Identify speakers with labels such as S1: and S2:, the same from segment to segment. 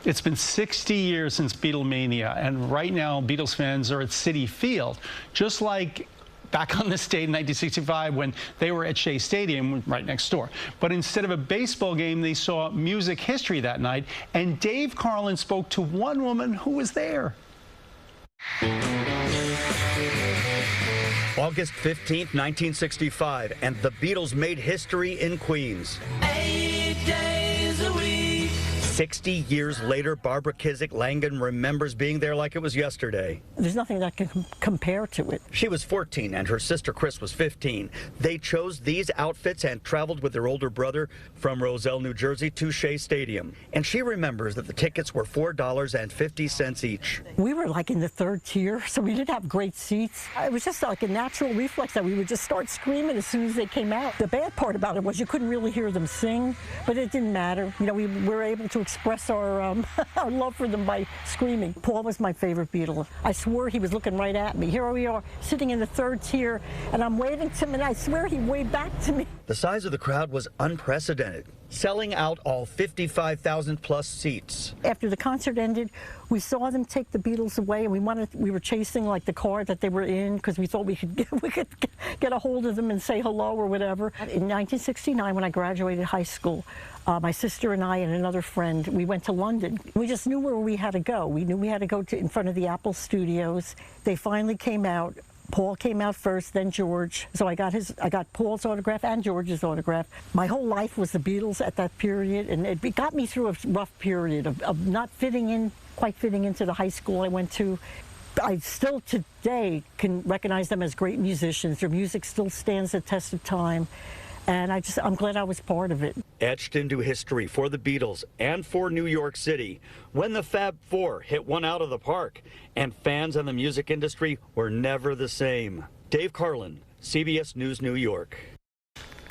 S1: It's been 60 years since Beatlemania, and right now Beatles fans are at Citi Field, just like back on this date in 1965 when they were at Shea Stadium right next door. But instead of a baseball game, they saw music history that night, and Dave Carlin spoke to one woman who was there.
S2: August 15th, 1965, and the Beatles made history in Queens.
S3: 8 days a week.
S2: 60 years later, Barbara Kizik-Langen remembers being there like it was yesterday.
S4: There's nothing that can compare to it.
S2: She was 14 and her sister Chris was 15. They chose these outfits and traveled with their older brother from Roselle, New Jersey to Shea Stadium. And she remembers that the tickets were $4.50 each.
S4: We were like in the third tier, so we didn't have great seats. It was just like a natural reflex that we would just start screaming as soon as they came out. The bad part about it was you couldn't really hear them sing, but it didn't matter. You know, we were able to express our, our love for them by screaming. Paul was my favorite Beatle. I swore he was looking right at me. Here we are, sitting in the third tier, and I'm waving to him, and I swear he waved back to me.
S2: The size of the crowd was unprecedented, selling out all 55,000 plus seats.
S4: After the concert ended, we saw them take the Beatles away, and we were chasing like the car that they were in because we thought we could get a hold of them and say hello or whatever. In 1969, when I graduated high school, my sister and I and another friend, we went to London. We just knew where we had to go. We knew we had to go to in front of the Apple Studios. They finally came out. Paul came out first, then George. So I got Paul's autograph and George's autograph. My whole life was the Beatles at that period, and it got me through a rough period of not quite fitting into the high school I went to. I still today can recognize them as great musicians. Their music still stands the test of time. And I'm glad I was part of it.
S2: Etched into history for the Beatles and for New York City when the Fab Four hit one out of the park, and fans and the music industry were never the same. Dave Carlin, CBS News, New York.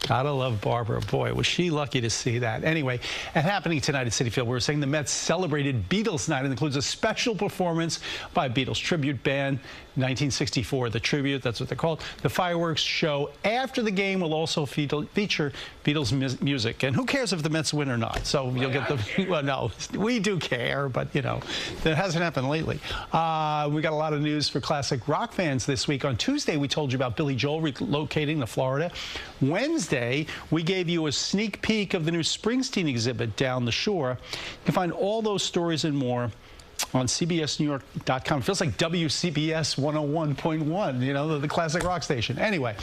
S1: Gotta love Barbara. Boy, was she lucky to see that. Anyway, and happening tonight at Citi Field, we were saying the Mets celebrated Beatles Night. It includes a special performance by Beatles tribute band, 1964. The tribute, that's what they're called. The fireworks show after the game will also feature Beatles music. And who cares if the Mets win or not? So you'll get the, well, no, we do care, but you know, that hasn't happened lately. We got a lot of news for classic rock fans this week. On Tuesday, we told you about Billy Joel relocating to Florida. Wednesday, we gave you a sneak peek of the new Springsteen exhibit down the shore. You can find all those stories and more on CBSNewYork.com. It feels like WCBS 101.1, you know, the classic rock station. Anyway.